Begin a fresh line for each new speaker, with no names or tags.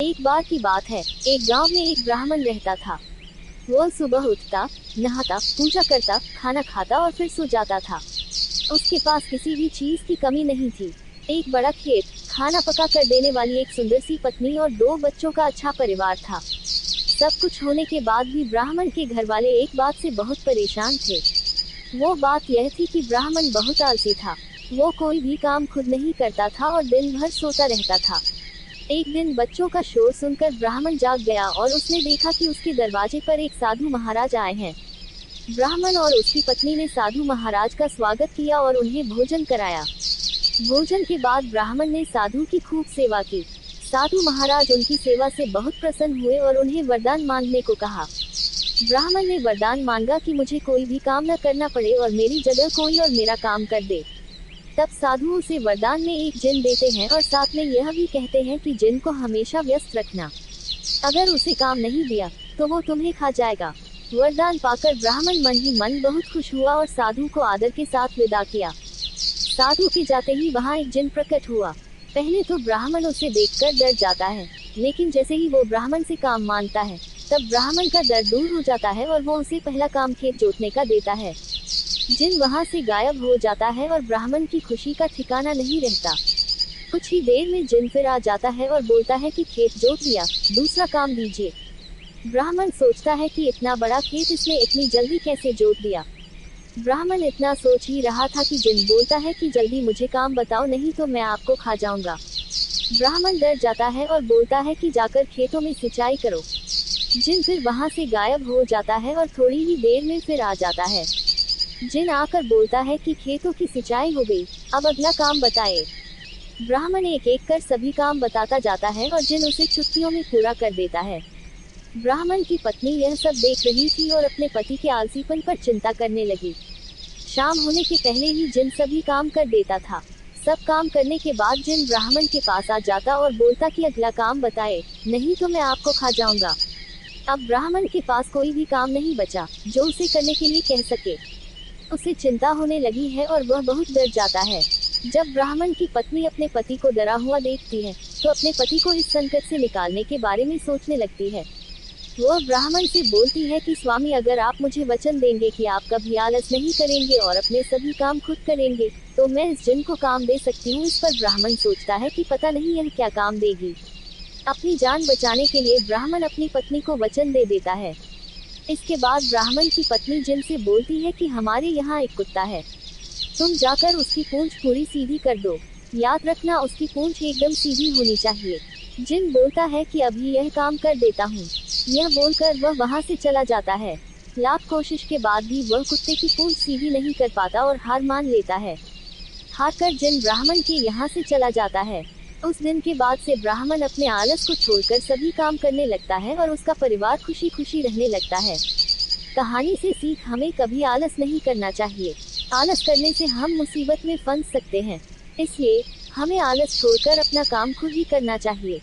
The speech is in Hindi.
एक बार की बात है, एक गांव में एक ब्राह्मण रहता था। वह सुबह उठता, नहाता, पूजा करता, खाना खाता और फिर सो जाता था। उसके पास किसी भी चीज की कमी नहीं थी। एक बड़ा खेत, खाना पका कर देने वाली एक सुंदर सी पत्नी और 2 बच्चों का अच्छा परिवार था। सब कुछ होने के बाद भी ब्राह्मण के घर वाले एक बात से बहुत परेशान थे। वो बात यह थी कि ब्राह्मण बहुत आलसी था। वो कोई भी काम खुद नहीं करता था और दिन भर सोता रहता था। एक दिन बच्चों का शोर सुनकर ब्राह्मण जाग गया और उसने देखा कि उसके दरवाजे पर एक साधु महाराज आए हैं। ब्राह्मण और उसकी पत्नी ने साधु महाराज का स्वागत किया और उन्हें भोजन कराया। भोजन के बाद ब्राह्मण ने साधु की खूब सेवा की। साधु महाराज उनकी सेवा से बहुत प्रसन्न हुए और उन्हें वरदान मांगने को कहा। ब्राह्मण ने वरदान मांगा कि मुझे कोई भी काम न करना पड़े और मेरी जगह कोई और मेरा काम कर दे। तब साधु उसे वरदान में एक जिन देते हैं और साथ में यह भी कहते हैं कि जिन को हमेशा व्यस्त रखना। अगर उसे काम नहीं दिया तो वो तुम्हें खा जाएगा। वरदान पाकर ब्राह्मण मन ही मन बहुत खुश हुआ और साधु को आदर के साथ विदा किया। साधु के जाते ही वहाँ एक जिन प्रकट हुआ। पहले तो ब्राह्मण उसे देखकर डर जाता है, लेकिन जैसे ही वो ब्राह्मण से काम मांगता है तब ब्राह्मण का डर दूर हो जाता है और वो उसे पहला काम खेत जोतने का देता है। जिन वहाँ से गायब हो जाता है और ब्राह्मण की खुशी का ठिकाना नहीं रहता। कुछ ही देर में जिन फिर आ जाता है और बोलता है कि खेत जोत लिया, दूसरा काम दीजिए। ब्राह्मण सोचता है कि इतना बड़ा खेत इसने इतनी जल्दी कैसे जोत दिया। ब्राह्मण इतना सोच ही रहा था कि जिन बोलता है कि जल्दी मुझे काम बताओ, नहीं तो मैं आपको खा जाऊंगा। ब्राह्मण डर जाता है और बोलता है कि जाकर खेतों में सिंचाई करो। जिन फिर वहाँ से गायब हो जाता है और थोड़ी ही देर में फिर आ जाता है। जिन आकर बोलता है कि खेतों की सिंचाई हो गई, अब अगला काम बताए। ब्राह्मण एक एक कर सभी काम बताता जाता है और जिन उसे चुटकियों में पूरा कर देता है। ब्राह्मण की पत्नी यह सब देख रही थी और अपने पति के आलसीपन पर चिंता करने लगी। शाम होने के पहले ही जिन सभी काम कर देता था। सब काम करने के बाद जिन ब्राह्मण के पास आ जाता और बोलता कि अगला काम बताए, नहीं तो मैं आपको खा जाऊंगा। अब ब्राह्मण के पास कोई भी काम नहीं बचा जो उसे करने के लिए कह सके। उसे चिंता होने लगी है और वह बहुत डर जाता है। जब ब्राह्मण की पत्नी अपने पति को डरा हुआ देखती है तो अपने पति को इस संकट से निकालने के बारे में सोचने लगती है। वह ब्राह्मण से बोलती है कि स्वामी, अगर आप मुझे वचन देंगे कि आप कभी आलस नहीं करेंगे और अपने सभी काम खुद करेंगे तो मैं इस जिन को काम दे सकती हूँ। इस पर ब्राह्मण सोचता है कि पता नहीं यह क्या काम देगी। अपनी जान बचाने के लिए ब्राह्मण अपनी पत्नी को वचन दे देता है। इसके बाद ब्राह्मण की पत्नी जिन से बोलती है कि हमारे यहाँ एक कुत्ता है, तुम जाकर उसकी पूंछ पूरी सीधी कर दो। याद रखना, उसकी पूंछ एकदम सीधी होनी चाहिए। जिन बोलता है कि अभी यह काम कर देता हूँ। यह बोलकर वह वहाँ से चला जाता है। लाख कोशिश के बाद भी वह कुत्ते की पूंछ सीधी नहीं कर पाता और हार मान लेता है। हार कर जिन ब्राह्मण के यहाँ से चला जाता है। उस दिन के बाद से ब्राह्मण अपने आलस को छोड़कर सभी काम करने लगता है और उसका परिवार खुशी खुशी रहने लगता है। कहानी से सीख, हमें कभी आलस नहीं करना चाहिए। आलस करने से हम मुसीबत में फंस सकते हैं। इसलिए हमें आलस छोड़कर अपना काम खुद ही करना चाहिए।